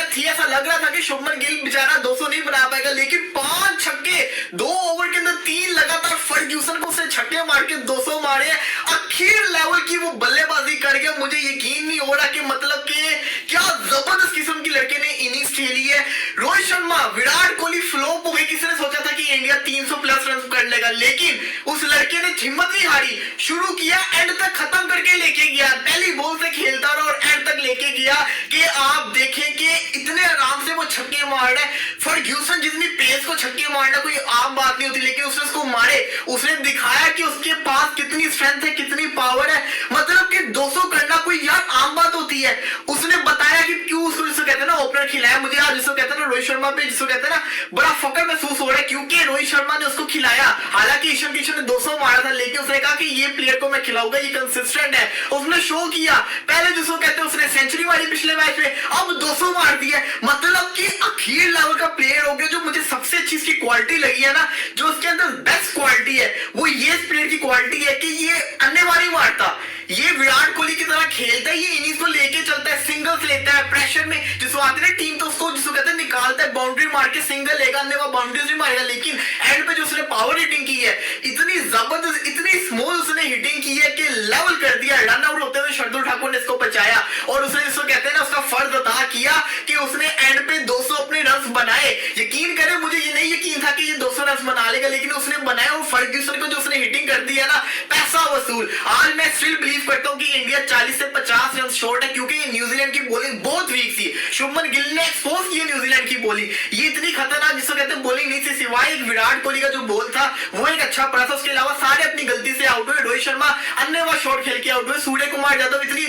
Depth थी, ऐसा लग रहा था कि शुभमन गिल बेचारा 200 नहीं बना पाएगा, लेकिन 5 छक्के 2 ओवर के अंदर 3 लगातार फर्ग्यूसन को उसने छक्के मार के 200 मारे। आखिर लेवल की वो बल्लेबाजी कर गया, मुझे यकीन नहीं हो रहा कि मतलब कि क्या जबरदस्त किस्म की लड़के ने इनिंग्स खेली है। रोहित शर्मा, विराट कोहली फ्लॉप हो गए, किसी ने सोचा था कि इंडिया 300 प्लस रन कर लेगा, लेकिन उस लड़के ने हिम्मत नहीं हारी, शुरू किया, एंड तक खत्म करके लेके गया, पहली बॉल से खेलता रहा और एंड तक लेके गया कि आप देखें कि इतने आराम से वो छक्के मार रहा है। फर्ग्यूसन जितनी पेस को छक्के मारना कोई आम बात नहीं होती, लेकिन उसने उसको मारे, उसने दिखाया कि उसके पास कितनी स्ट्रेंथ है, कितनी पावर है, मतलब कि 200 करना कोई यार आम बात होती है। उसने बताया कि क्यों उसको जिसको कहते हैं ना ओपनर खिलाया। मुझे आज जिसको कहते हैं ना रोहित शर्मा पे जिसको कहते हैं ना बड़ा फक्र महसूस हो रहा है, क्योंकि रोहित शर्मा ने उसको खिलाया। हालांकि ईशान किशन ने 200 मारा था, लेकिन उसने कहा कि ये प्लेयर को मैं खिलाऊंगा, ये कंसिस्टेंट है, उसने शो किया। पहले जिसको कहते हैं उसने सेंचुरी मारी पिछले मैच में, अब 200 मार दिया, मतलब कि आखिर लेवल का प्लेयर हो गया। जो मुझे सबसे अच्छी इसकी क्वालिटी लगी है ना, जो उसके अंदर बेस्ट क्वालिटी है, वो ये प्लेयर की क्वालिटी है कि ये अन्यवारी मारता, ये विराट कोहली की तरह खेलता है, ये इनिंग्स को लेके चलता है, सिंगल्स लेता है, प्रेशर में जिसको आते हैं टीम तो उसको जिसको कहते हैं निकालता है, बाउंड्री मार के सिंगल लेगा, अन्य वो बाउंड्रीज भी मारेगा। लेकिन एंड पे जो उसने पावर हिटिंग की है, इतनी जबरदस्त, इतनी स्मूथ उसने हिटिंग की है कि लेवल कर दिया। रन आउट होते हुए शार्दुल ठाकुर ने इसको बचाया और उसने जिसको कहते हैं ना उसका फर्ज अदा किया कि उसने एंड पे 200 अपने रन बनाए। यकीन करें, मुझे ये नहीं यकीन था कि ये 200 रन बना लेगा, लेकिन उसने बनाया। और फर्ग्यूसन को जो उसने हिटिंग कर दी है ना, पैसा वसूल। आज मैं स्टिल बिलीव करता हूं कि इंडिया 40 से 50 रन शॉर्ट है, क्योंकि न्यूजीलैंड की बॉलिंग बहुत वीक थी। शुभमन गिल ने एक्सपोज किया न्यूजीलैंड की बॉलिंग, ये इतनी खतरनाक जिसको कहते हैं बॉलिंग नहीं थी, सिवाय एक विराट कोहली का जो बॉल था वो एक अच्छा पड़ा था, उसके अलावा सारे अपनी गलती से आउट हुए। रोहित शर्मा अन्य शॉट खेल के आउट हुए, सूर्य कुमार यादव इतनी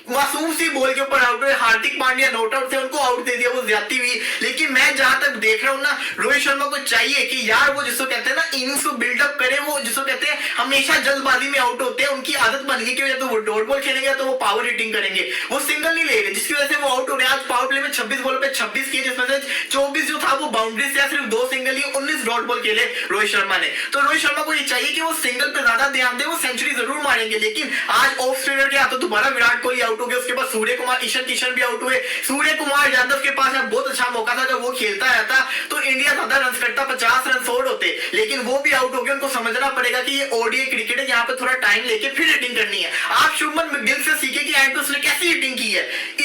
मासूम सी बॉल के ऊपर आउट हुए, हार्दिक पांड्या नॉट आउट थे, उनको आउट दे दिया, वो ज्यादती हुई। लेकिन मैं जहां तक देख रहा हूं ना, रोहित शर्मा को चाहिए कि यार वो जिसको कहते हैं ना इनिंग्स को बिल्डअप करे। वो जिसको कहते हैं हमेशा जल्दबाजी में आउट होते हैं, उनकी आदत बन गई कि या तो वो डॉट बॉल खेलेंगे तो वो पावर हिटिंग करेंगे, वो सिंगल नहीं ले रहे, जिसकी वजह से वो आउट हो रहे हैं। आज पावर प्ले में 26 बॉल पे 26 किए, जिसमें से 24 जो था वो बाउंड्री से, सिर्फ 2 सिंगल ही, 19 डॉट बॉल खेले रोहित शर्मा ने। तो रोहित शर्मा को ये चाहिए कि वो सिंगल पे ज्यादा ध्यान दे, वो सेंचुरी जरूर मारेंगे। लेकिन आज ऑफ स्पिनर के हाथों दोबारा विराट कोहली आउट हो गया, उसके बाद सूर्य कुमार, ईशान किशन भी आउट हुए। सूर्य कुमार यादव के पास बहुत अच्छा मौका था, जब वो खेलता रहता तो इंडिया ज्यादा रन करता, 50 रन शॉर्ट होते, लेकिन वो भी आउट हो गए। उनको समझना पड़ेगा कि ये ओडीआई क्रिकेट है, यहाँ पे थोड़ा टाइम लेके फिर हिटिंग करनी है। आप शुभमन गिल से सीखे कि एंड पे उसने कैसी हिटिंग की है,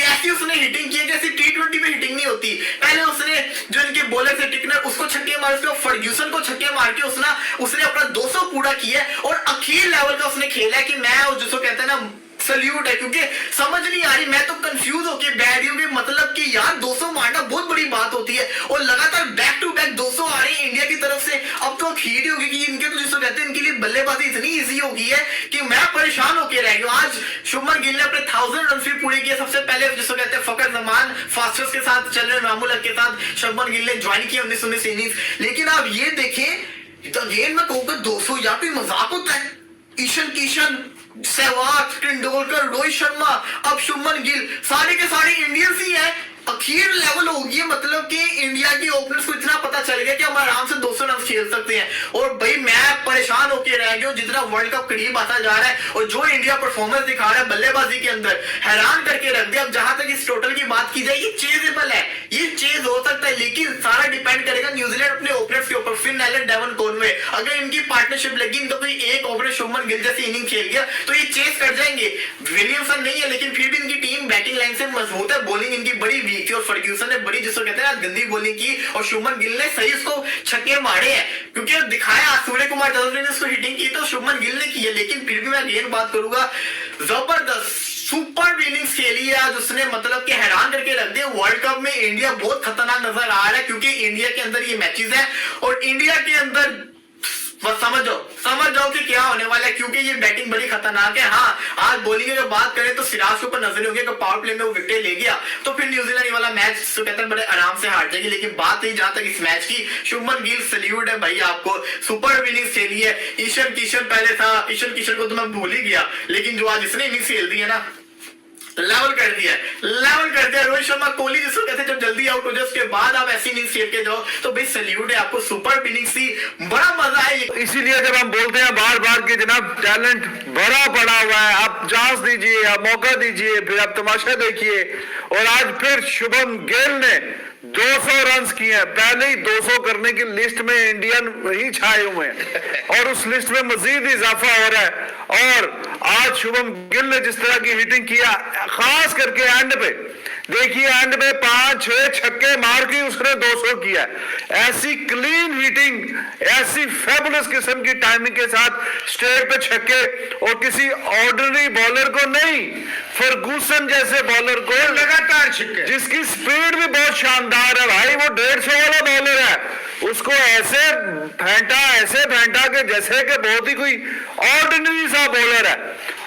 ऐसी उसने हिटिंग की है जैसे T20 में हिटिंग नहीं होती। पहले उसने जो इनके बॉलर से टिकनर, उसको छक्के मारे, उसके फर्ग्यूसन को छक्के मार के उसने अपना 200 पूरा किया और आखिर लेवल का उसने खेला है कि मैं जिसको कहते हैं ना सल्यूट है। क्योंकि समझ नहीं आ रही, मैं तो कंफ्यूज होके बैठ रही हूँ कि मतलब कि यार 200 मारना बहुत बड़ी बात होती है, और लगातार बैक टू बैक 200 आ रहे हैं इंडिया की तरफ से। अब तो खीर होगी कि इनके तो जिसको कहते हैं इनके लिए बल्लेबाजी इतनी इजी हो गई है कि मैं परेशान होकर रह गया। आज शुभमन गिल ने अपने 1000 रन भी पूरे किए। सबसे पहले जिसको कहते हैं फकर जमान फास्टर्स के साथ चल रहे मामूल के साथ शुभमन गिल ने ज्वाइन किया 1919 इनिंग्स। लेकिन आप ये देखें तो अगेन मैं कहूंगा 200 या कोई मजाक होता है। ईशान किशन, सहवाग, तेंदुलकर, रोहित शर्मा, अब शुभमन गिल, सारे के सारे इंडियंस ही हैं। आखिर लेवल होगी, मतलब कि इंडिया की ओपनर्स को इतना पता चल गया कि हम आराम से 200 रन खेल सकते हैं। और भाई मैं परेशान होकर रह गया, जितना वर्ल्ड कप करीब आता जा रहा है और जो इंडिया परफॉर्मेंस दिखा रहा है बल्लेबाजी के अंदर, हैरान करके रख दिया। अब जहां तक इस टोटल की बात की जाए, ये चेजेबल है, ये चेज हो सकता है, लेकिन सारा डिपेंड करेगा न्यूजीलैंड अपने ओपनर्स के ऊपर। फिन एलन, डेवन कॉनवे, अगर इनकी पार्टनरशिप लगी तो कोई एक ओपनर शुभमन गिल जैसी इनिंग खेल गया तो ये चेज कर जाएंगे। विलियमसन नहीं है, लेकिन फिर भी इनकी टीम बैटिंग लाइन से मजबूत है, बॉलिंग इनकी बड़ी वीक थी और फर्ग्यूसन ने बड़ी जिसको कहते हैं गंदी बॉलिंग की और शुभमन गिल ने सही उसको छक्के मारे हैं। क्योंकि दिखाया सूर्य कुमार यादव ने उसको हिटिंग की तो शुभमन गिल ने की है, लेकिन फिर भी मैं अगेन बात करूंगा, जबरदस्त सुपर इनिंग्स खेली है आज उसने, मतलब कि हैरान करके रख दिया। वर्ल्ड कप में इंडिया बहुत खतरनाक नजर आ रहा है, क्योंकि इंडिया के अंदर ये मैचेस हैं और इंडिया के अंदर बस समझ जाओ कि क्या होने वाला है, क्योंकि ये बैटिंग बड़ी खतरनाक है। हाँ, आज बॉलिंग की अगर बात करें तो सिराज के ऊपर नजर होगी कि पावर प्ले में वो विकेट ले गया तो फिर न्यूजीलैंड वाला मैच तो कहते हैं बड़े आराम से हार जाएगी। लेकिन बात नहीं जहां तक इस मैच की, शुभमन गिल सल्यूट है भाई आपको, सुपर इनिंग्स खेली है। ईशान किशन पहले था, ईशान किशन को तो मैं भूल ही गया, लेकिन जो आज इसने इनिंग्स खेल दी है ना, लेवल कर दिया, लेवल कर दिया। रोहित शर्मा, कोहली जिसको कहते हैं जब जल्दी आउट हो जाए उसके बाद आप ऐसी इनिंग्स खेल के जाओ तो भाई सैल्यूट है आपको, सुपर इनिंग्स थी, बड़ा मजा है। इसीलिए जब हम बोलते हैं बार बार कि जनाब टैलेंट भरा पड़ा हुआ है, आप चांस दीजिए, आप मौका दीजिए, फिर आप तमाशा देखिए। और आज फिर शुभम गिल ने 200 रन किए हैं, पहले ही 200 करने की लिस्ट में इंडियन ही छाए हुए हैं और उस लिस्ट में मजीद इजाफा हो रहा है। और आज शुभम गिल ने जिस तरह की हिटिंग किया, खास करके एंड पे देखिए, एंड में 5-6 छक्के मार के उसने 200 किया। ऐसी क्लीन हिटिंग, ऐसी फेबुलस किस्म की टाइमिंग के साथ स्ट्रेट पे छक्के, और किसी ऑर्डिनरी बॉलर को नहीं, फर्गूसन जैसे बॉलर को लगातार छक्के, जिसकी स्पीड भी बहुत शानदार है भाई, वो 150 वाला बॉलर है, उसको ऐसे फेंटा के जैसे कि बहुत ही कोई ऑर्डिनरी सा बॉलर है।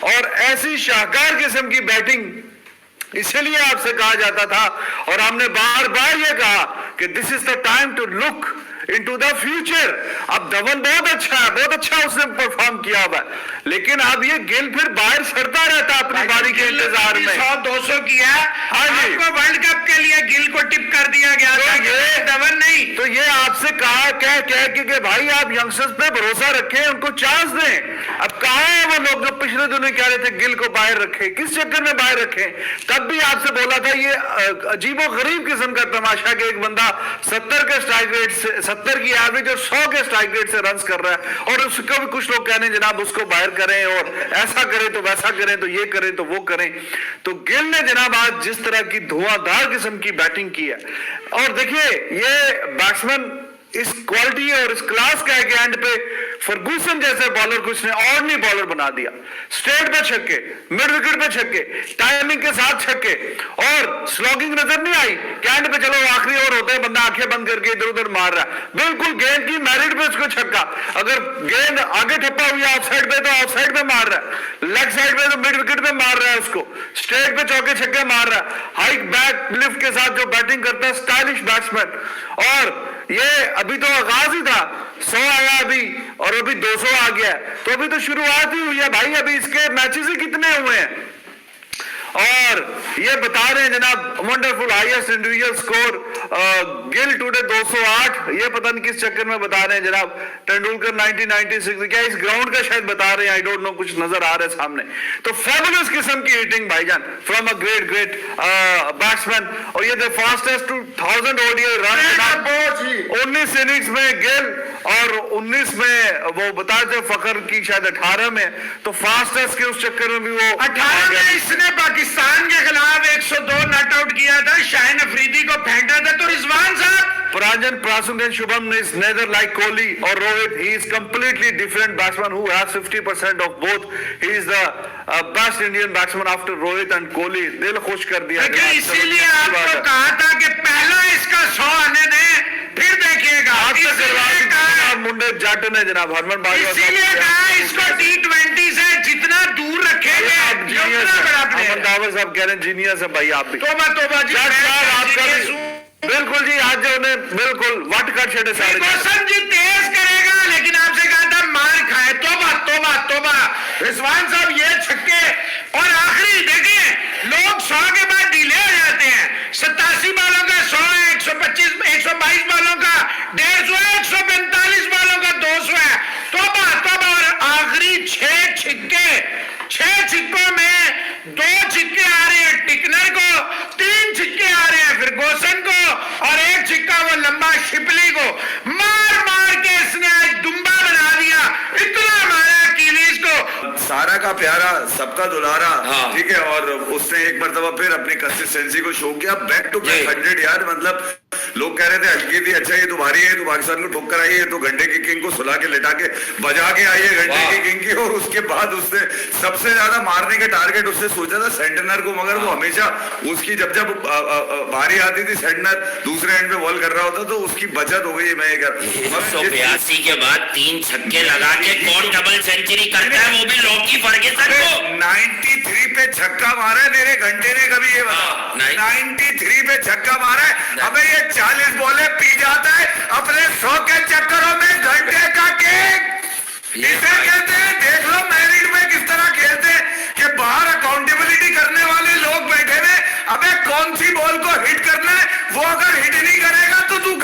और ऐसी शाहकार किस्म की बैटिंग, इसलिए आपसे कहा जाता था और हमने बार बार ये कहा कि this is the time to look into the future. अब धवन बहुत अच्छा है, बहुत अच्छा उसने परफॉर्म किया हुआ है, लेकिन अब ये गिल फिर बाहर सड़ता रहता है अपनी बारी के इंतजार में। 100-200 किया, आपको वर्ल्ड कप के लिए गिल को टिप कर दिया गया था, ये धवन नहीं। तो ये आपसे कहा कह के भाई आप यंगस्टर्स पे भरोसा रखें, उनको चांस दें। अब कहा है वो लोग जो पिछले दिनों कह रहे थे गिल को बाहर रखें, किस चक्कर में बाहर रखें? तब भी आपसे बोला था ये अजीबो गरीब किस्म का तमाशा कि एक बंदा 70 के स्ट्राइक रेट से, 70 की एवरेज और 100 के स्ट्राइक रेट से रन कर रहा है, और उसको भी कुछ लोग कहने जनाब उसको बाहर करें और ऐसा करें तो वैसा करें तो ये करें तो वो करें। तो गिल ने जनाब आज जिस तरह की धुआंधार किस्म की बैटिंग की है, और देखिए ये बैट्समैन इस क्वालिटी और इस क्लास का है एंड पे फर्गूसन जैसे बॉलर को इसने ऑर्डिनरी बॉलर बना दिया। स्ट्रेट पे छक्के, मिड विकेट पे छक्के, टाइमिंग के साथ छक्के, और स्लॉगिंग नजर नहीं आई कैंड पे, चलो आखिरी ओवर होते हैं बंदा आंखें बंद करके इधर उधर मार रहा है, बिल्कुल गेंद की मेरिट पे उसको छक्का। अगर गेंद आगे ठप्पा हुई ऑफ साइड पे तो ऑफ साइड पे मार रहा है, लेग साइड पे तो मिड विकेट पे मार रहा है, उसको स्ट्रेट पे चौके छक्के मार रहा है, हाइक बैक लिफ्ट के साथ जो बैटिंग करता है, स्टाइलिश बैट्समैन। और ये अभी तो आगाज ही था, 100 आया अभी और अभी 200 आ गया, तो अभी तो शुरुआत ही हुई है भाई, अभी इसके मैचेस ही कितने हुए हैं। और ये बता रहे हैं जनाब wonderful highest individual score Gill today 208, ये पता नहीं किस चक्कर में बता रहे हैं जनाब, तेंदुलकर 1996, क्या इस ग्राउंड का शायद बता रहे हैं, आई डोंट नो, कुछ नजर आ रहा है सामने। तो फेबुलस किस्म की हिटिंग भाईजान फ्रॉम अ ग्रेट बैट्समैन। और ये the fastest 1000 ODI run 19 innings में गिल, और 19 में वो बता दे फखर की शायद 18 में, तो फास्टेस्ट के उस चक्कर में भी वो 18 में इसने पाकिस्तान के खिलाफ 102 नॉट आउट किया था, शाहिन अफरीदी को फेंका था। तो रिजवान साहब, Pranjan Prasunghan Shubham is neither like Kohli or Rohit. He is completely different batsman who has 50% of both. He is the best Indian batsman after Rohit and Kohli. दिल खुश कर दिया। इसीलिए आपको कहा था कि पहला इसका 100 आने दें, फिर देखिएगा। मुंडे जाट ने जनाब हरमन बाजी, इसीलिए कहा इसको T20 से जितना दूर रखेंगे उतना बड़ा प्लेयर। दावत साहब कह रहे हैं जीनियस है भाई आप भी। तोबा जी, आपका बिल्कुल जी, आज जो उन्हें बिल्कुल वट कर छेड़े सारे जी तेज करेगा, लेकिन आपसे कहा था मार खाए। तोबा रिजवान साहब, ये छक्के, और आखिरी देखिए लोग 100 के बाद ढीले हो जाते हैं। 87 बालों का 100 है, 125 122 बालों का 150 है, 145 बालों का 200 है। तोबा और आखिरी 6 छिक्कों में 2 छिक्के आ रहे हैं टिकनर को, 3 छिक्के आ रहे हैं फर्गूसन को, और 1 छिक्का वो लंबा शिपली को। मार के इसने आज दुम्बा बना दिया, इतना मारा कीलीज को। सारा का प्यारा, सबका दुलारा, ठीक है, और उसने एक मरतबा फिर अपनी कंसिस्टेंसी को शो किया, बैक टू बैक 100 यार। मतलब लोग कह रहे थे हल्की थी, अच्छा ये तुम्हारी है, तो पाकिस्तान को ठोकर आई है, तो घंटे की किंग को सुला के लेटा के बजा के आई है घंटे की किंग की। और उसके बाद उसने सबसे ज्यादा मारने के टारगेट उसने सोचा था सेंटनर को, मगर वो हमेशा उसकी जब बारी आती थी सेंटनर दूसरे एंड पे बॉल कर रहा होता, तो उसकी बचत हो गई। मैं ये कर 182 के बाद 3 छक्के लगा के कौन डबल सेंचुरी करता है, वो भी लॉकी फर्गूसन को। 93 पे छक्का मारा है मेरे घंटे ने, कभी ये बता 93 पे छक्का मारा है। अबे ये 40 बॉले पी जाता है अपने 100 के चक्करों में, घंटे का केक इसे कहते हैं। देख लो मैरिड में किस तरह खेलते हैं कि बाहर अकाउंटेबिलिटी करने वाले लोग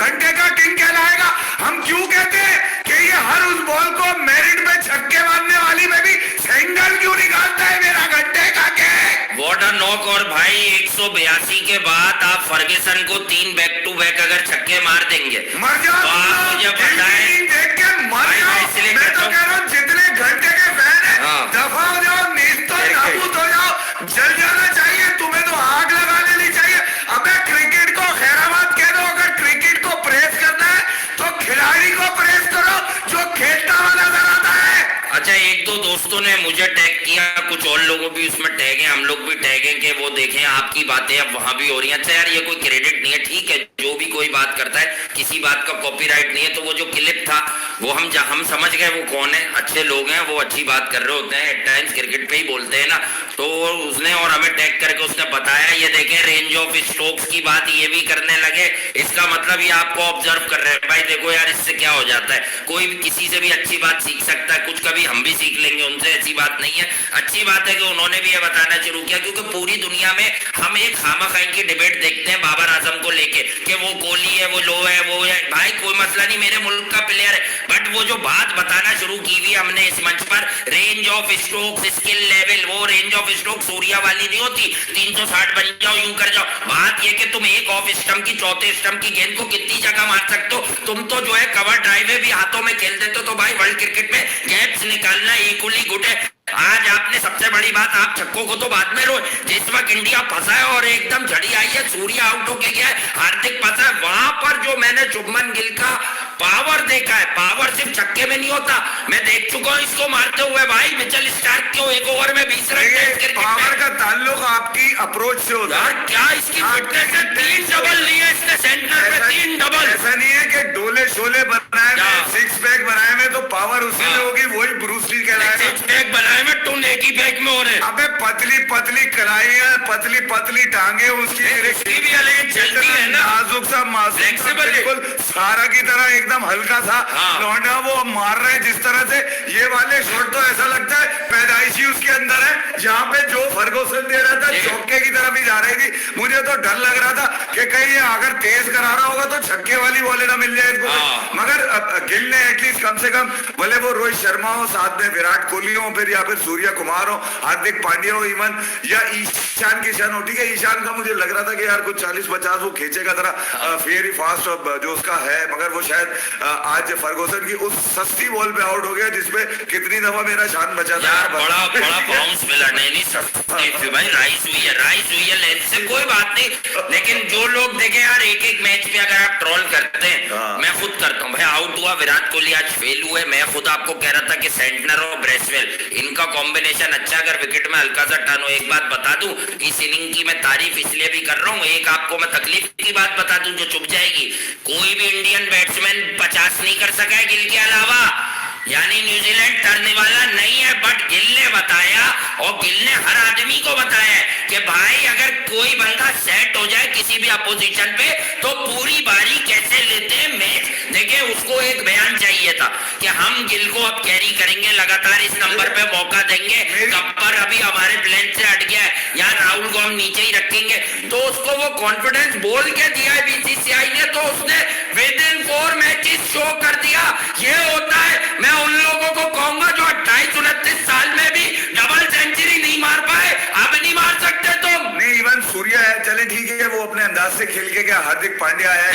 घंटे का किंग कहलाएगा। हम क्यों कहते हैं कि ये हर उस बॉल को मेरिट में छक्के मारने वाली में भी सिंगल क्यों निकालता है मेरा घंटे का किंग। What a knock. और भाई 182 के बाद आप फर्गुसन को 3 बैक टू बैक अगर छक्के मार देंगे मर जाओ तो आप मुझे बताएं। देख के मर भाई, जाओ। मैं इसलिए मैं कहता तो हूं- कह रहा हूँ जितने घंटे के फैन है हाँ। दफा हो जाओ, नीच तो नाबूद हो जाओ, जल जाना चाहिए तुम्हें, तो आग लगा लेनी चाहिए। अबे क्रिकेट को खैराबाद कह दो। अगर क्रिकेट को प्रेस करना है तो खिलाड़ी को प्रेस करो जो खेलता हुआ नजर आता है। अच्छा, एक दो दोस्तों ने मुझे टैग किया, कुछ और लोगों भी उसमें टैग हैं, हम लोग भी टैग हैं कि वो देखें आपकी बातें अब वहां भी हो रही हैं। अच्छा यार, ये कोई क्रेडिट नहीं है, ठीक है, जो भी कोई बात करता है किसी बात का कॉपीराइट नहीं है। तो वो जो क्लिप था वो हम समझ गए वो कौन है, अच्छे लोग हैं, वो अच्छी बात कर रहे होते हैं, एट टाइम्स क्रिकेट पे ही बोलते हैं ना। तो उसने और हमें टैग करके उसने बताया, ये देखें रेंज ऑफ स्ट्रोक्स की बात ये भी करने लगे, इसका मतलब ये आपको ऑब्जर्व कर रहे हैं। भाई देखो यार, इससे क्या हो जाता है, कोई भी किसी से भी अच्छी बात सीख सकता है, कुछ कभी हम भी सीख लेंगे उनसे, ऐसी बात नहीं है। अच्छी बात है कि उन्होंने भी ये बताना शुरू किया, क्योंकि पूरी दुनिया में हम एक खामखाई की डिबेट देखते हैं बाबर आजम को लेके कि वो कोहली है, वो लो है, वो है। भाई कोई मसला नहीं, मेरे मुल्क का प्लेयर है, बट वो जो बात बताना शुरू की हुई हमने इस मंच पर, range of strokes, skill level, वो रेंज ऑफ स्ट्रोक सूर्या वाली नहीं होती 360 बन जाओ, यूं कर जाओ। बात ये कि तुम एक ऑफ स्टंप की, चौथे स्टंप की गेंद को कितनी जगह मार सकते हो। तुम तो जो है कवर ड्राइव भी हाथों में खेल देते हो। तो भाई वर्ल्ड क्रिकेट में गैप्स निकालना इक्वली गुड है। आज आपने सबसे बड़ी बात, आप छक्कों को तो बाद में रो, जिस वक्त इंडिया फंसा है और एकदम झड़ी आई है, सूर्या आउट होके गया है, हार्दिक फंसा है, वहां पर जो मैंने शुभमन गिल का पावर देखा है, पावर सिर्फ छक्के में नहीं होता, मैं देख चुका हूं इसको मारते हुए। भाई मिचेल स्टार्क क्यों एक ओवर में 20 रन, पावर का ताल्लुक आपकी अप्रोच से होता है। यार क्या इसकी फिटनेस है, 3 डबल लिए इसने सेंटर पे, 3 डबल। ऐसा नहीं है कि डोले शोले बनाए में, सिक्स पैक बनाए में तो पावर उसी में होगी, वही ब्रूस ली कहलाएगा। सिक्स पैक बनाए में टून एक ही पैक में हो रहे। अबे पतली पतली कलाइयां, पतली पतली टांगे उसकी भी अलग चलती है ना, नाजुक सा मासूम, Flexible है। बिल्कुल सारा की तरह एकदम हल्का सा हाँ। लौंडा वो मार रहे हैं जिस तरह से। ये वाले शॉट तो ऐसा लगता है पैदाइशी उसके अंदर है, जहाँ पे जो फर्गुसन दे रहा था चौके की तरफ ही जा रही थी। मुझे तो डर लग रहा था कि कहीं ये अगर तेज करा रहा होगा तो छक्के वाली बॉले ना मिल जाए इसको। हाँ। मगर गिल ने एटलीस्ट कम से कम, भले वो रोहित शर्मा हो, साथ में विराट कोहली हो, फिर या फिर सूर्य कुमार हो, हार्दिक पांड्या हो, इवन या ईशान किशन हो, ठीक है, ईशान का मुझे लग रहा था कि यार कुछ 40-50 वो खींचेगा जरा फेरी फास्ट जो उसका है, मगर वो शायद आज फर्गुसन की उस सस्ती बॉल पे आउट हो गया जिसपे कितनी दफा मेरा शान बचा था। यार बड़ा बड़ा बाउंस मिला, नहीं सस्ती भाई, राइस हुई है लेंथ से कोई बात नहीं। लेकिन जो लोग देखे यार, एक एक मैच में अगर आप ट्रोल करते हैं, मैं खुद करता हूँ भाई, आउट हुआ विराट कोहली, आज फेल हुए, मैं खुद आपको कह रहा था कि सेंटनर और ब्रेसवेल इनका कॉम्बिनेशन अच्छा, अगर विकेट में हल्का सा टर्न हो। एक बात बता दूं, इस इनिंग की मैं तारीफ इसलिए भी कर रहा हूँ, एक आपको मैं तकलीफ की बात बता दूं जो चुप जाएगी, कोई भी इंडियन बैट्समैन 50 नहीं कर सका है गिल के अलावा, यानी न्यूजीलैंड टर्न वाला नहीं है। बट गिल ने बताया, और गिल ने हर आदमी को बताया कि भाई अगर कोई बंदा सेट हो जाए किसी भी अपोजिशन पे तो पूरी बारी कैसे लेते हैं मैच। देखिए उसको एक बयान चाहिए था कि हम गिल को अब कैरी करेंगे, लगातार इस नंबर पे मौका देंगे, गब्बर अभी हमारे प्लान से हट गया है, यहाँ राहुल को हम नीचे ही रखेंगे, तो उसको वो कॉन्फिडेंस बोल के दिया है बीसीसीआई ने, तो उसने विद इन 4 मैचेस शो कर दिया। ये होता है, मैं उन लोगों को कहूंगा जो 28-29 साल में भी डबल सेंचुरी नहीं मार पाए, अब नहीं मार सकते तुम। नहीं, इवन सूर्या है, चले ठीक है, वो अपने अंदाज से खेल के क्या, हार्दिक पांड्या है,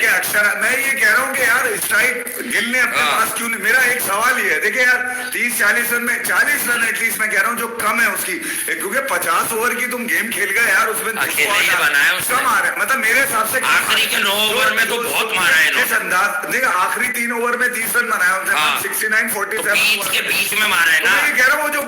अक्षर, मैं ये कह रहा हूँ कि यार स्ट्राइक गिल ने अपने पास क्यों नहीं। मेरा एक सवाल ये है, देखिए यार 30-40 रन में 40 रन एटलीस्ट मैं कह रहा हूँ जो कम है उसकी, क्योंकि 50 ओवर की तुम गेम खेल गए यार, उसमें कम आ रहा है, मतलब मेरे हिसाब से आखिरी के 9 ओवर में तो बहुत मारा है इस अंदाज। देखिए आखिरी 3 ओवर में 30 रन बनाया उनसे, 69-47 के बीच में मारा है ना। मैं ये कह रहा हूँ जो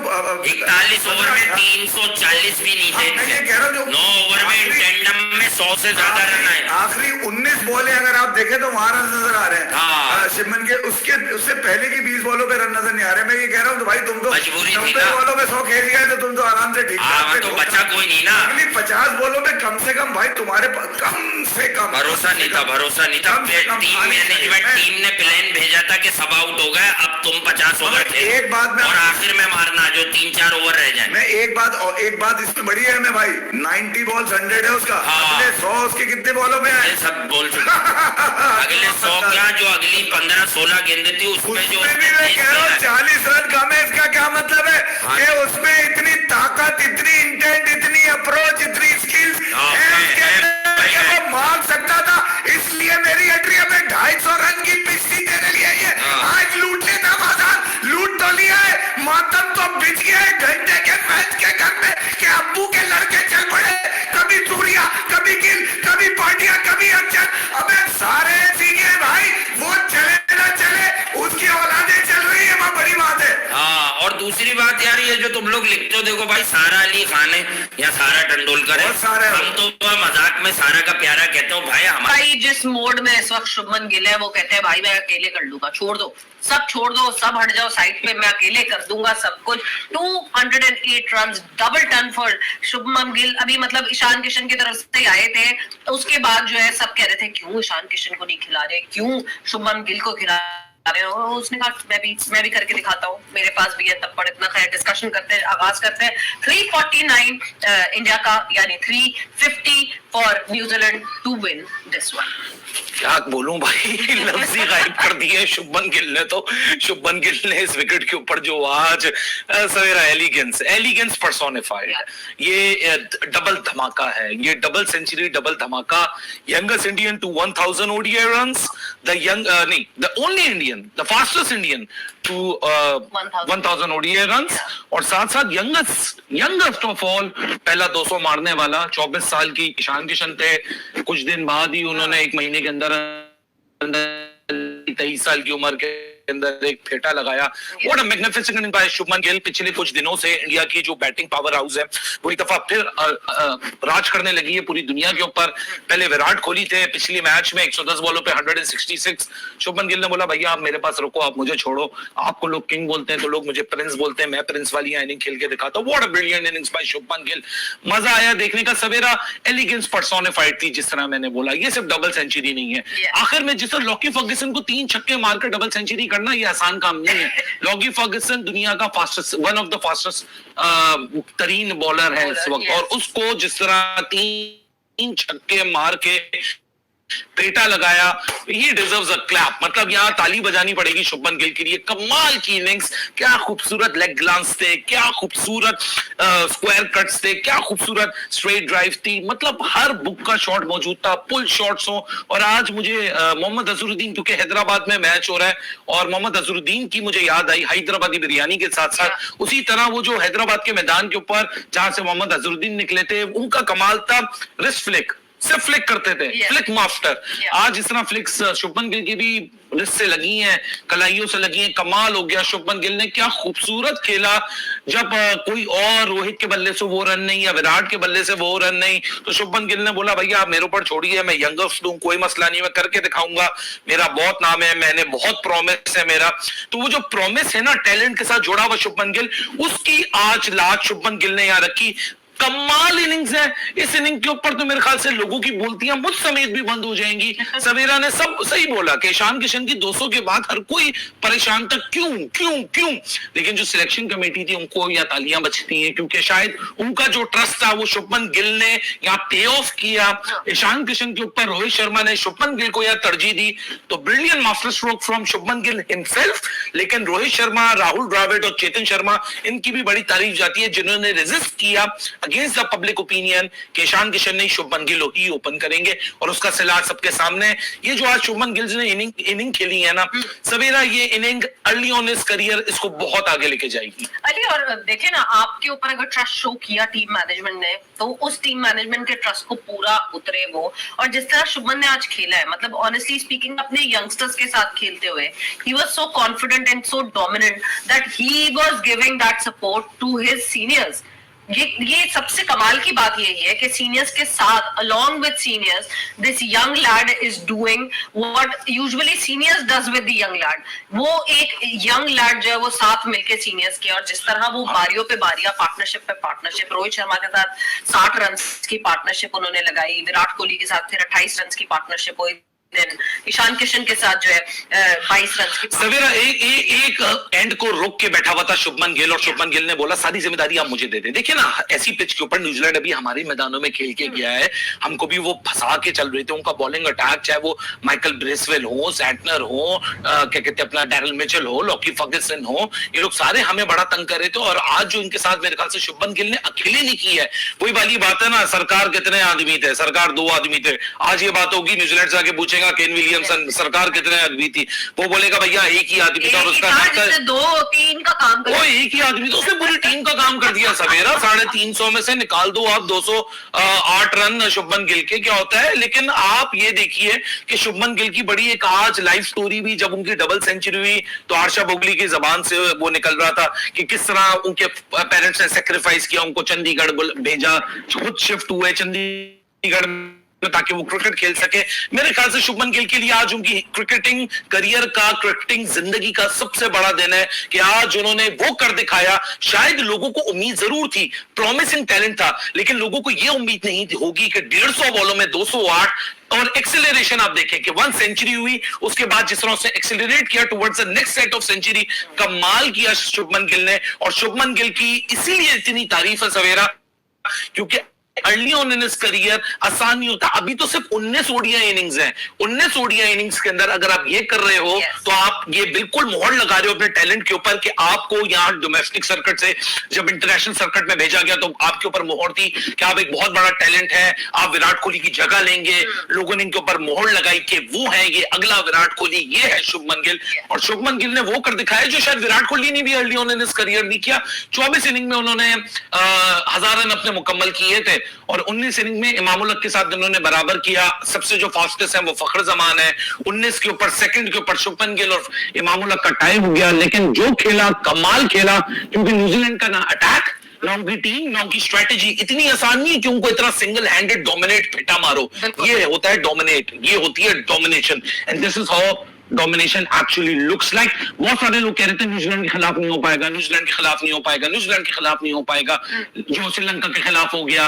41 ओवर में 340 भी नहीं थे, मैं ये कह रहा हूँ जो 9 ओवर में टेंडम में 100 से ज्यादा रन आए। आखिरी 19 बॉलें अगर आप देखें तो वहां रन नजर आ रहे हाँ। हैं शिवमन के, उससे पहले की 20 बॉलों पे रन नजर नहीं आ रहे। मैं ये कह रहा हूँ तो भाई तुम तो मजबूरी थी 90 ना। बॉलों पे 100 खेल गए तो तुम तो आराम से ठीक ठाक तो बचा कोई नहीं ना, अगली 50 बॉलों में कम से कम भाई तुम्हारे पास कम से कम भरोसा नहीं था टीम मैनेजमेंट, टीम ने प्लान भेजा था कि सब आउट हो गए, अब तुम 50 ओवर थे एक बात में और आखिर में मारना जो 3-4 ओवर रह जाए। मैं एक बात इसमें बड़ी है मैं भाई, 90 बॉल्स 100 है उसका। हाँ। अगले 100 उसके कितने बॉलों में ये है? सब बोल चुके अगले 100 क्या, जो अगली 15-16 गेंदें थी उसमें जो उसमें भी मैं कह रहा हूँ 40 रन कम है। इसका क्या मतलब है हाँ। कि उसमें इतनी ताकत, इतनी इंटेंट, इतनी अप्रोच, इतनी स्किल्स है उसके अंदर कि वो मार सकता था। इसलिए मेरी एंट्री में 250 रन की पिछली देने लिए ये आज लूटने था बाजार, लूट तो लिया है, मातम तो बिछ गया है घंटे के मैच के घर में कि अब्बू के लड़के चल पड़े, कभी सूर्या, कभी गिल, कभी पांड्या, कभी अक्षर। अबे सारे सीनियर भाई, वो चले ना चले, उसकी औलादें चल रही है, वह बड़ी बात है। हाँ, और दूसरी बात यार, ये जो तुम लोग लिखते हो, देखो भाई, सारा अली खान है या सारा तेंदुलकर है, बहुत सारे हैं। हम तो मजाक में सारा का प्यारा कहते हो भाई। हमारा भाई जिस मोड में इस वक्त शुभमन गिल है, वो कहते हैं भाई मैं अकेले कर लूंगा, छोड़ दो, सब छोड़ दो, सब हट जाओ साइड पे, मैं अकेले कर दूंगा सब कुछ। 208 run, double ton for Shubman Gill. अभी मतलब ईशान किशन की तरफ से आए थे, तो उसके बाद जो है सब कह रहे थे क्यों ईशान किशन को नहीं खिला रहे, क्यों शुभमन गिल को खिला रहे हो। उसने कहा मैं भी करके दिखाता हूँ, मेरे पास भी है तब पर। इतना खैर डिस्कशन करते हैं, आगाज करते हैं। 349 इंडिया का, यानी 350 for New Zealand to win this one. क्या बोलूं भाई, लफ्ज ही गायब कर दिए शुभमन गिल ने। तो शुभमन गिल ने इस विकेट के ऊपर जो आज सवेरा एलिगेंस पर्सोनिफाइड, ये डबल धमाका है, ये डबल सेंचुरी, डबल धमाका। Youngest Indian to 1000 ODI runs, the only Indian, the fastest Indian to 1000 ODI runs, और साथ साथ यंगेस्ट ऑफ ऑल, पहला 200 मारने वाला 24 साल की ईशान किशन थे। कुछ दिन बाद ही उन्होंने, एक महीने के अंदर 23 साल की उम्र के अंदर एक फेटा लगाया। What a magnificent inning by Shubman Gill. पिछले कुछ दिनों से इंडिया की जो बैटिंग पावर हाउस है वो एक दफा फिर राज करने लगी है पूरी दुनिया के ऊपर। पहले विराट कोहली थे, पिछले मैच में 110 बॉलों पे 166। शुभमन गिल ने बोला भैया आप मेरे पास रुको, आप मुझे छोड़ो, आपको लोग किंग बोलते हैं तो लोग मुझे प्रिंस बोलते हैं, मैं प्रिंस वाली इनिंग खेल के दिखाता हूं। What a brilliant innings bye Shubman Gill. मजा आया देखने का। सवेरा एलिगेंस पर्सोनिफाइड थी, जिस तरह मैंने बोला। ये सिर्फ डबल सेंचुरी नहीं है, आखिर में जिस तरह लॉकी फर्ग्यूसन को 3 छक्के मारकर डबल सेंचुरी करना ये आसान काम नहीं है। लॉकी फर्ग्यूसन दुनिया का fastest, one of the fastest तरीन बॉलर है इस वक्त, और उसको जिस तरह 3 छक्के मार के पेटा लगाया, ही डिजर्व्स अ क्लैप। मतलब यहाँ ताली बजानी पड़ेगी शुभमन गिल के लिए। कमाल की इनिंग्स, क्या खूबसूरत लेग ग्लांस थे, क्या खूबसूरत स्क्वायर कट्स थे, क्या खूबसूरत स्ट्रेट ड्राइव थी। मतलब हर बुक का शॉट मौजूद था, पुल शॉट्स हो। और आज मुझे मोहम्मद अजहरुद्दीन, क्योंकि हैदराबाद में मैच हो रहा है, और मोहम्मद अजहरुद्दीन की मुझे याद आई हैदराबादी बिरयानी के साथ साथ। उसी तरह वो जो हैदराबाद के मैदान के ऊपर जहां से मोहम्मद अजहरुद्दीन निकले थे, उनका कमाल था रिस्ट फ्लिक, सिर्फ फ्लिक करते थे, फ्लिक मास्टर। आज इस तरह फ्लिक्स शुभमन गिल की भी रिस्ट से लगी हैं, कलाइयों से लगी हैं। कमाल हो गया शुभमन गिल ने, क्या खूबसूरत खेला। जब कोई और रोहित के बल्ले से वो रन नहीं या विराट के बल्ले से वो रन नहीं, तो शुभमन गिल ने बोला भैया आप मेरे ऊपर छोड़िए, मैं यंगर्स दूं, कोई मसला नहीं, मैं करके दिखाऊंगा, मेरा बहुत नाम है, मैंने बहुत प्रॉमिस है मेरा। तो वो जो प्रॉमिस है ना, टैलेंट के साथ जुड़ा हुआ शुभमन गिल, उसकी आज लाज शुभमन गिल ने यहाँ रखी। कमाल इनिंग्स है। इस इनिंग के ऊपर तो मेरे ख्याल से लोगों की बोलतियां मुझ समेत भी बंद हो जाएंगी। सवेरा ने सब सही बोला कि ईशान किशन की 200 के बाद हर कोई परेशान था, क्यों क्यों क्यों। लेकिन जो सिलेक्शन कमेटी थी उनको यहाँ तालियां बजती हैं, क्योंकि शायद उनका जो ट्रस्ट था वो शुभमन गिल ने यहाँ पे ऑफ किया। ईशान किशन के ऊपर रोहित शर्मा ने शुभमन गिल को यहाँ तरजीह दी। तो brilliant master stroke from Shubman Gill himself. लेकिन रोहित शर्मा, राहुल द्रविड़ और चेतन शर्मा, इनकी भी बड़ी तारीफ जाती है, जिन्होंने रेजिस्ट किया अगेंस्ट द पब्लिक ओपिनियन कि ईशान किशन नहीं, शुभमन गिल ही ओपन करेंगे, और उसका सिला सबके सामने। ये जो आज शुभमन गिल ने इनिंग खेली है ना सवेरा, ये inning early on his career इसको बहुत आगे लेके जाएगी। अली, और देखे ना, आपके ऊपर अगर ट्रस्ट शो किया टीम मैनेजमेंट ने, तो उस टीम मैनेजमेंट के ट्रस्ट को पूरा उतरे वो। और जिस तरह शुभमन ने आज खेला है, मतलब ऑनेस्टली स्पीकिंग, अपने यंगस्टर्स के साथ खेलते हुए, he was so confident and so dominant that he was giving that support to his seniors. ये सबसे कमाल की बात यही है कि सीनियर्स के साथ, along with seniors, this young lad is doing what usually seniors does with the young lad. वो एक young lad जो है वो साथ मिलके सीनियर्स के, और जिस तरह वो बारियों पे बारियां, पार्टनरशिप पे पार्टनरशिप, रोहित शर्मा के साथ 60 रन की पार्टनरशिप उन्होंने लगाई, विराट कोहली के साथ फिर 28 रन की पार्टनरशिप हुई, दिन ईशान किशन के साथ जो है 22 रन की सवेरा एक एंड को रोक के बैठा हुआ था शुभमन गिल, और शुभमन गिल ने बोला सारी जिम्मेदारी आप मुझे दे दें। देखिए ना, ऐसी पिच के ऊपर न्यूजीलैंड अभी हमारे मैदानों में खेल के गया है, हमको भी वो फंसा के चल रहे थे। उनका बॉलिंग अटैक, चाहे वो माइकल ब्रेसवेल हो, सैंटनर हो, क्या कहते हैं अपना डैरल मिचेल हो, लॉकी फर्गसन हो, ये लोग सारे हमें बड़ा तंग कर रहे थे। और आज जो इनके साथ मेरे ख्याल से शुभमन गिल ने अकेले नहीं की है। वही वाली बात है ना, सरकार कितने आदमी थे, सरकार 2 आदमी थे। आज ये बात होगी, न्यूजीलैंड से आके पूछेगा केन विलियमसन सरकार कितने आदमी थी, वो बोलेगा भैया एक ही आदमी था, और उसका 2-3 का काम वो एक ही आदमी था, उसने पूरी टीम का काम कर दिया। सवेरा 350 में से निकाल दो आप 208 रन शुभमन गिल के, क्या होता है। लेकिन आप ये देखिए कि शुभमन गिल की बड़ी एक आज लाइफ स्टोरी भी, जब उनकी डबल सेंचुरी हुई तो आरशा बोगली की जबान से वो निकल रहा था कि किस तरह उनके पेरेंट्स ने सेक्रीफाइस किया, उनको चंडीगढ़ भेजा, खुद शिफ्ट हुए चंडीगढ़ ताकि वो क्रिकेट खेल सके। मेरे ख्याल से शुभमन गिल के लिए आज उनकी क्रिकेटिंग करियर का, क्रिकेटिंग जिंदगी का सबसे बड़ा दिन है कि आज उन्होंने वो कर दिखाया। शायद लोगों को उम्मीद जरूर थी, प्रॉमिसिंग टैलेंट था, लेकिन लोगों को ये उम्मीद नहीं होगी कि 150 बॉलों में 208 और एक्सेलरेशन आप देखें कि 1 सेंचुरी हुई, उसके बाद जिस तरह से एक्सेलरेट किया towards the next set of century, कमाल किया शुभमन गिल ने। और शुभमन गिल की इसीलिए इतनी तारीफ है सवेरा, क्योंकि early on in his career आसान नहीं होता। अभी तो सिर्फ 19 ओडीआई इनिंग्स हैं, 19 ओडीआई इनिंग्स के अंदर अगर आप ये कर रहे हो तो आप ये बिल्कुल मोहर लगा रहे हो अपने टैलेंट के ऊपर कि आपको यहाँ डोमेस्टिक सर्किट से जब इंटरनेशनल सर्किट में भेजा गया तो आपके ऊपर मोहर थी कि आप एक बहुत बड़ा टैलेंट है, आप विराट कोहली की जगह लेंगे। लोगों ने इनके ऊपर मोहर लगाई कि वो है, ये अगला विराट कोहली, ये है शुभमन गिल। और शुभमन गिल ने वो कर दिखाया जो शायद विराट कोहली ने भी early on in his career नहीं किया। 24 इनिंग में उन्होंने 1000 रन अपने मुकम्मल किए थे, और 19 इनिंग में इमामुल हक के साथ उन्होंने बराबर किया। सबसे जो फास्टेस्ट है वो फखर जमान है, 19 के ऊपर सेकंड के ऊपर शुभमन गिल और इमामुल हक का टाई हो गया। लेकिन जो खेला कमाल खेला, क्योंकि न्यूजीलैंड का ना अटैक, ना उनकी टीम, ना उनकी स्ट्रेटेजी इतनी आसान नहीं है कि उनको इतना सिंगल हैंडेड डोमिनेट फेटा मारो। ये होता है डोमिनेट, ये होती है domination, and this is how domination actually looks like. बहुत सारे लोग कह रहे थे न्यूजीलैंड के खिलाफ नहीं हो पाएगा, न्यूजीलैंड के खिलाफ नहीं हो पाएगा, न्यूजीलैंड के खिलाफ नहीं हो पाएगा, जो श्रीलंका के खिलाफ हो गया।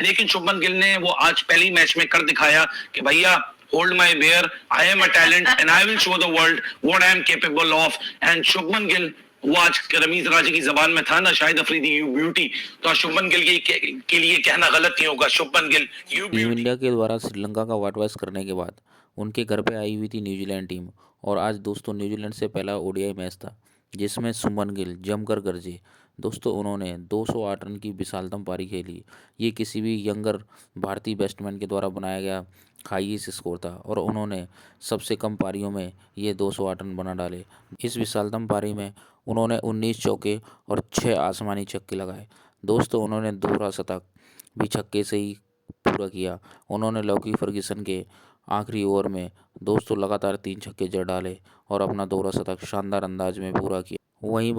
लेकिन शुभमन गिल ने वो आज पहली मैच में कर दिखाया कि भैया hold my beer, I am a talent and I will show the world what I am capable of. And Shubman Gill, वो आज रमीज राजा की जबान में था ना शाहिद अफरीदी यू ब्यूटी, तो शुभमन गिल के लिए कहना गलत नहीं होगा, Shubman Gill you team India के द्वारा श्रीलंका का वाइट वॉश करने के बाद उनके घर पे आई हुई थी न्यूजीलैंड टीम। और आज दोस्तों न्यूजीलैंड से पहला ओडीआई मैच था जिसमें शुभमन गिल जमकर गरजे। दोस्तों उन्होंने 208 रन की विशालतम पारी खेली। ये किसी भी यंगर भारतीय बैट्समैन के द्वारा बनाया गया हाईएस्ट स्कोर था, और उन्होंने सबसे कम पारियों में ये 208 रन बना डाले। इस विशालतम पारी में उन्होंने 19 चौके और 6 आसमानी छक्के लगाए। दोस्तों उन्होंने दोहरा शतक भी छक्के से ही पूरा किया। उन्होंने लॉकी फर्ग्यूसन के आखिरी ओवर में दोस्तों लगातार 3 छक्के जड़ डाले और अपना दोहरा शतक शानदार अंदाज में पूरा किया। वहीं